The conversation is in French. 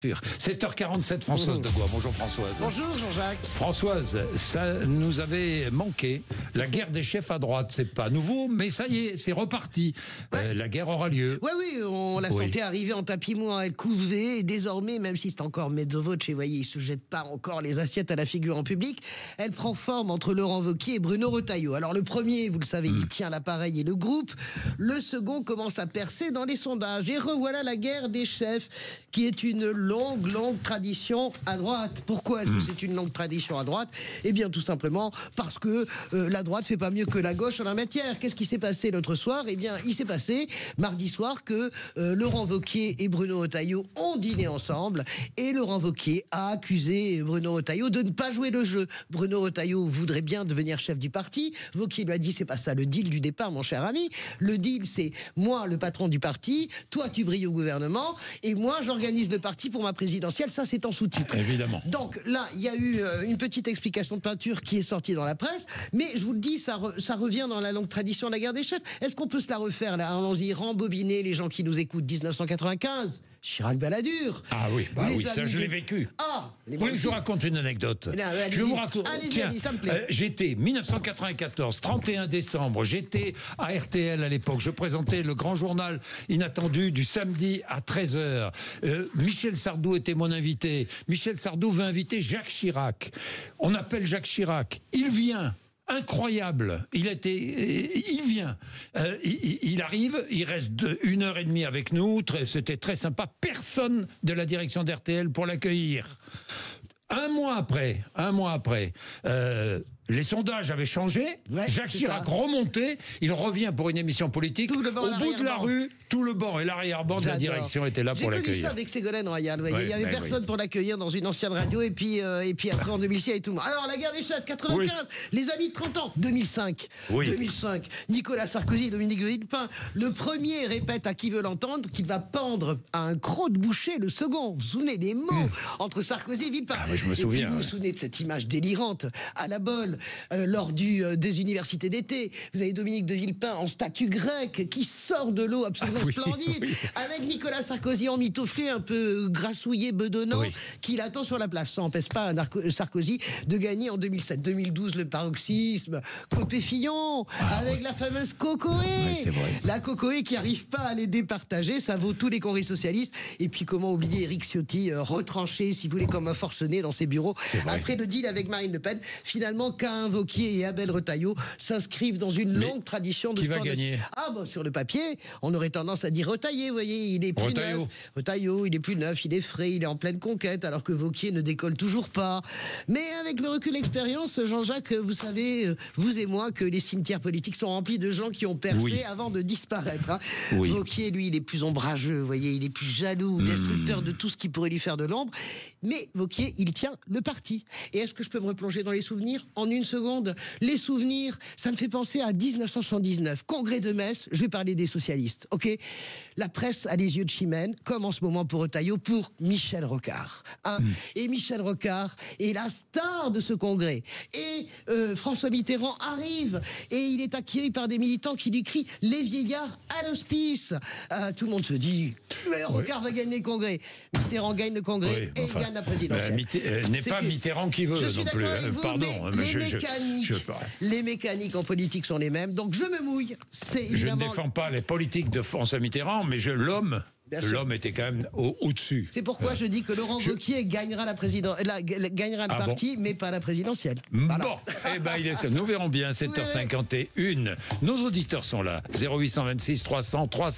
7h47, Françoise Degois. Bonjour Françoise. Bonjour Jean-Jacques. Françoise, ça nous avait manqué. La guerre des chefs à droite, c'est pas nouveau, mais ça y est, c'est reparti. Ouais. La guerre aura lieu. Oui, on la sentait arriver en tapis mouant, elle couvait, et désormais, même si c'est encore mezzo voce, vous voyez, il se jette pas encore les assiettes à la figure en public, elle prend forme entre Laurent Wauquiez et Bruno Retailleau. Alors le premier, vous le savez, il tient l'appareil et le groupe. Le second commence à percer dans les sondages. Et revoilà la guerre des chefs, qui est une longue tradition à droite. Pourquoi est-ce que c'est une longue tradition à droite? Eh bien, tout simplement parce que la droite fait pas mieux que la gauche en la matière. Qu'est-ce qui s'est passé l'autre soir? Eh bien, il s'est passé mardi soir que Laurent Wauquiez et Bruno Retailleau ont dîné ensemble et Laurent Wauquiez a accusé Bruno Retailleau de ne pas jouer le jeu. Bruno Retailleau voudrait bien devenir chef du parti. Wauquiez lui a dit: c'est pas ça le deal du départ, mon cher ami. Le deal, c'est moi, le patron du parti, toi, tu brilles au gouvernement et moi, j'organise le parti pour ma présidentielle. Ça, c'est en sous-titre. Évidemment. Donc là, il y a eu une petite explication de peinture qui est sortie dans la presse, mais je vous le dis, ça revient dans la longue tradition de la guerre des chefs. Est-ce qu'on peut se la refaire là? Allons-y, rembobiner les gens qui nous écoutent. 1995, Chirac-Balladur. Ah oui, ça je l'ai vécu. Ah, oui, je vous raconte une anecdote. Je vous raconte. Tiens, ça me plaît. J'étais 1994, 31 décembre. J'étais à RTL à l'époque. Je présentais le grand journal inattendu du samedi à 13h. Michel Sardou était mon invité. Michel Sardou veut inviter Jacques Chirac. On appelle Jacques Chirac. Il vient. Incroyable. Il vient. Il arrive, il reste 1h30 avec nous. C'était très sympa. Personne de la direction d'RTL pour l'accueillir. Un mois après, les sondages avaient changé. Ouais, Jacques Chirac remontait. Il revient pour une émission politique. Au bout de la rue, tout le banc et l'arrière-banc de la direction étaient là pour l'accueillir. J'ai connu ça avec Ségolène Royal. Il n'y avait personne pour l'accueillir dans une ancienne radio. Et puis après, en 2006, et tout le monde. Alors, la guerre des chefs, 95, les amis de 30 ans, 2005. 2005, Nicolas Sarkozy et Dominique de Villepin. Le premier répète à qui veut l'entendre qu'il va pendre à un croc de boucher le second. Vous vous souvenez des mots entre Sarkozy et Villepin? Je me souviens. Et puis, vous vous souvenez de cette image délirante à la Bolle lors des universités d'été. Vous avez Dominique de Villepin en statue grecque qui sort de l'eau absolument splendide, avec Nicolas Sarkozy en mitoflé, un peu grassouillé, bedonnant, qui l'attend sur la place. Ça n'empêche pas Sarkozy de gagner en 2007. 2012, le paroxysme, Copé-Fillon, avec la fameuse Cocoé. La Cocoé qui n'arrive pas à les départager, ça vaut tous les congrès socialistes. Et puis comment oublier Éric Ciotti, retranché, si vous voulez, comme un forcené dans ses bureaux. Après le deal avec Marine Le Pen, finalement, Cain, Wauquiez et Abel Retailleau s'inscrivent dans une longue tradition de sport. Qui va gagner? Sur le papier, on aurait tendance à dire Retailleau, vous voyez, il est plus neuf. Retailleau, il est plus neuf, il est frais, il est en pleine conquête, alors que Wauquiez ne décolle toujours pas. Mais avec le recul d'expérience, Jean-Jacques, vous savez, vous et moi, que les cimetières politiques sont remplis de gens qui ont percé avant de disparaître. Wauquiez, lui, il est plus ombrageux, vous voyez, il est plus jaloux, destructeur de tout ce qui pourrait lui faire de l'ombre. Mais Wauquiez, il tient le parti. Et est-ce que je peux me replonger dans les souvenirs en une seconde? Les souvenirs, ça me fait penser à 1979, congrès de Metz. Je vais parler des socialistes, ok? La presse a les yeux de Chimène, comme en ce moment pour Retailleau, pour Michel Rocard. Et Michel Rocard est la star de ce congrès. Et François Mitterrand arrive, et il est accueilli par des militants qui lui crient « Les vieillards à l'hospice ». Tout le monde se dit « Rocard va gagner le congrès ». Mitterrand gagne le congrès et il gagne la présidentielle. N'est pas Mitterrand qui veut non plus. Pardon. Les mécaniques en politique sont les mêmes, donc je me mouille. Je ne défends pas les politiques de François Mitterrand, mais l'homme était quand même au-dessus. C'est pourquoi je dis que Laurent Wauquiez gagnera gagnera le parti, mais pas la présidentielle. Voilà. Bon, nous verrons bien, 7h51. Nos auditeurs sont là. 0826 300 300.